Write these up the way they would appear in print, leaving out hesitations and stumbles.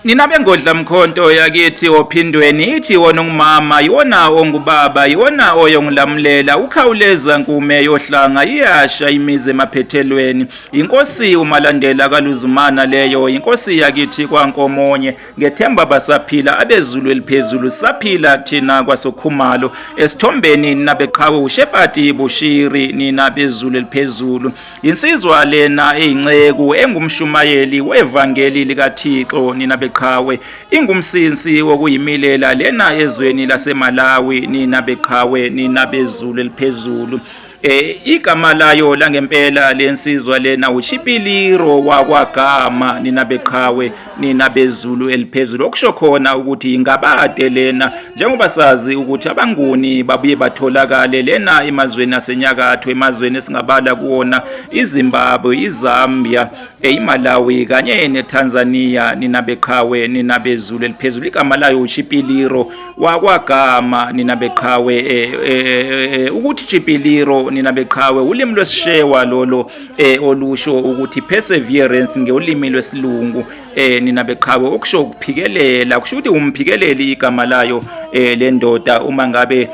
Nina bengodla mkhonto yakithi ophindweni ithi wona ongumama iwona ongubaba iwona oyongilamulela ukhawuleza nkume yohlanga iyasha imize emaphethelweni inkosi umalandela kaLuzumana leyo inkosi yakithi kwaNkomonye ngethemba basaphila abezulu eliphezulu saphila thina kwasokhumalo esithombeni nabeqhawe uShepati Bushiri nina bezulu eliphezulu insizwa lena eyinceku engumshumayeli wevangeli likaThixo nina beqhawe ingumsinsi wokuyimilela lena ezweni laseMalawi nina beqhawe nina bezulu eliphezulu igama layo langempela lensizwa lena uChipiliro wakwagama nina beqhawe nina bezulu eliphezulu okusho khona ukuthi ingabade lena njengoba sazi ukuthi abanguni babuye batholakale lena emazweni asenyakatho emazweni esingabala kuona iZimbabwe iZambia iMalawi kanye neTanzania nina beqhawe nina bezulu eliphezulu igama layo uChipiliro wakwagama nina beqhawe ukuthi Chipiliro nina beqhawe ulimi lwesishewa lolo olusho ukuthi perseverance ngeulimi lwesilungu nina beqhawe okusho ukuphikelela kusho ukuthi umphikeleli igama layo lendoda uma ngabe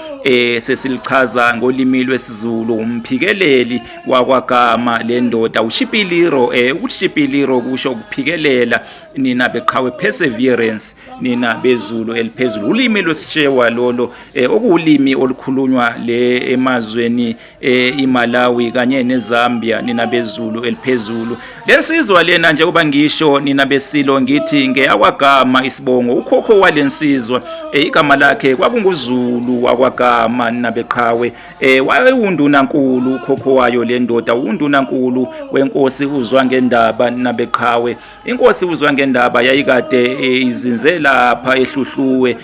sesilichaza ngolimi lwesiZulu umphikeleli wakwagama lendoda uChipiliro ukuthi Chipiliro kusho ukuphikelela nina beqhawe perseverance nina bezulu eliphezulu ulimi lwesishewa lolo okuwulimi olukhulunywa le emazweni iMalawi kanye neZambia nina bezulu eliphezulu lensizwa lena njengoba ngisho nina besilo ngithi ngeyakwagama isibongo ukhokho walensizwa igama lakhe kwakunguZulu wakwagama nina beqhawe wayewundunankulu ukhokho wayo lendoda undunankulu wenkosi uZwangendaba nina beqhawe inkosi uZwangendaba yayikade izinze lapha ehluhluwe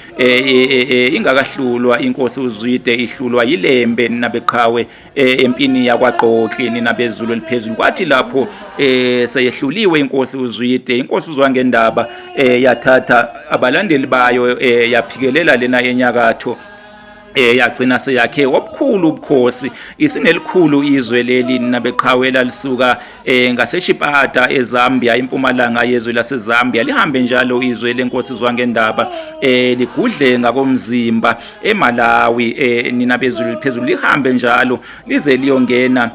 ingakahlulwa inkosi uZwide ihlulwa yilembe nina beqhawe empini yakwaGqokli nina bezulu eliphezulu kwathi lapho seyehluliwe inkosi uZwide inkosi uZwangendaba yathatha abalandeli bayo yaphikelela lena enyakatho yagcina seyakhe obukhulu ubukhosi isinelikhulu izwe leli nabeqhawela lisuka ngaseShipata eZambia impumalanga yezwe laseZambia lihambe njalo izwe lenkosi Zwangendaba ligudle ngakomzimba eMalawi nina bezulu liphezulu lihambe njalo lize liyongena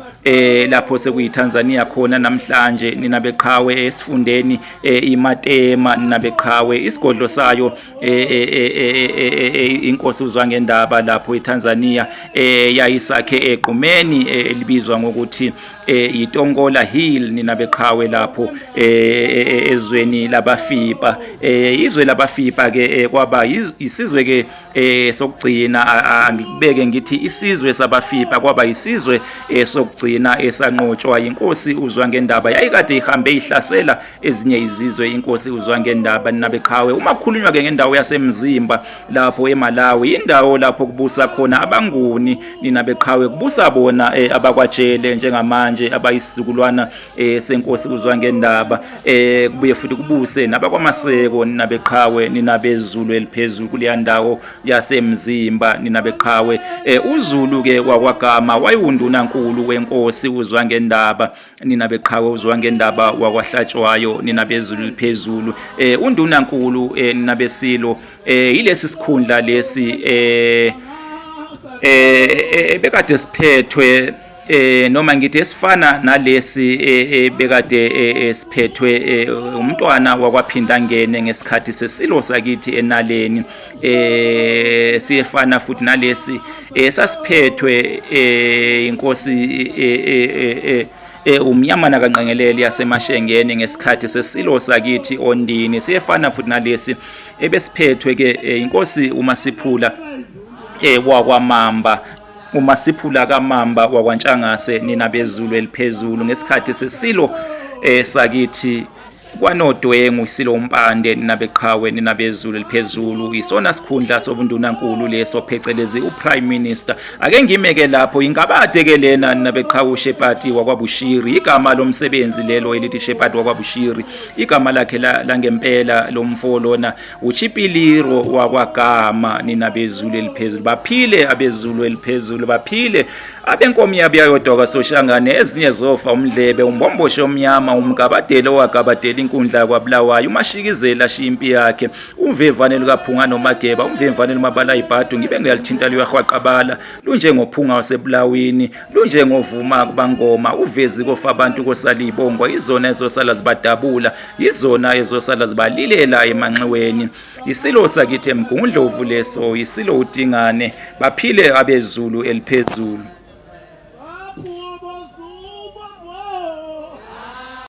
lapho sekuyiTanzania khona namhlanje nina beqhawe esifundeni iMatema nina beqhawe isigodlo sayo inkosi uZwangendaba lapho eTanzania yayisakhe equmeni elibizwa ngokuthi iTongola Hill nina beqhawe lapho ezweni labafipa izwe labafipa ke kwaba isizwe ke sokugcina angikubeke ngithi isizwe sabafipa kwaba isizwe sokugcina esanqotshwa inkosi uZwangendaba yayikade ihambe ihlasela ezinye izizwe inkosi uZwangendaba nina beqhawe uma kukhulunywa ke ngendawo yasemzimba lapho eMalawi indawo lapho kubusa khona abanguni nina beqhawe kubusa bona abakwatshele njengamanje abayisizukulwana senkosi uZwangendaba kubuye futhi kubuse nabakwamaseko nina beqhawe nina bezulu eliphezulu kuleya ndawo yasemzimba nina beqhawe uZulu ke wakwagama wayundunankulu wenkosi uZwangendaba nina beqhawe uZwangendaba wakwaHlatshwayo nina bezulu eliphezulu undunankulu nina besilo yilesi sikhundla lesi bekade siphethwe noma ngithi esifana nalesi bekade siphethwe umntwana wakwaphinda ngene ngesikhathi sesilo sakithi enaleni siyefana futhi nalesi sasiphethwe inkosi umnyamana kaNgqengeleli yaseMashengeni ngesikhathi sesilo sakithi Ondini siyefana futhi nalesi ebesiphethwe ke inkosi uMasiphula wakwamamba uMasiphula kaMamba wakwaNtshangase nina bezulu eliphezulu ngesikhathi sesilo sakithi kwanodwengu isilo umpande nina beqhawe nina bezulu eliphezulu isona sikhundla sobundunankulu leso phecelezi uPrime Minister ake ngimeke lapho ingabade ke lena nina beqhawe uShepati wakwaBushiri igama lomsebenzi lelo elithi Shepati wakwaBushiri igama lakhe langempela lomfo lona uChipiliro wakwagama nina bezulu eliphezulu baphile abezulu eliphezulu baphile abenkomi yabiyayodwa kwaSoshangane ezinye zofa umdlebe umbombosho omnyama umgabadelo wagabadela inkundla kwaBulawayo umashikizela ashiya impi yakhe umvemvane lukaPhunga noMageba umvemvane lumabala ibhadu ngibe ngiyalithinta luyahwaqabala lunjengophunga wasebulawini lunjengovuma kubangoma uvezi kofa abantu kosalibongwa izona ezosala zibadabula izona ezosala zibalilela emanxiweni isilo sakithi emgungundlovu leso isilo uDingane baphile abezulu eliphezulu.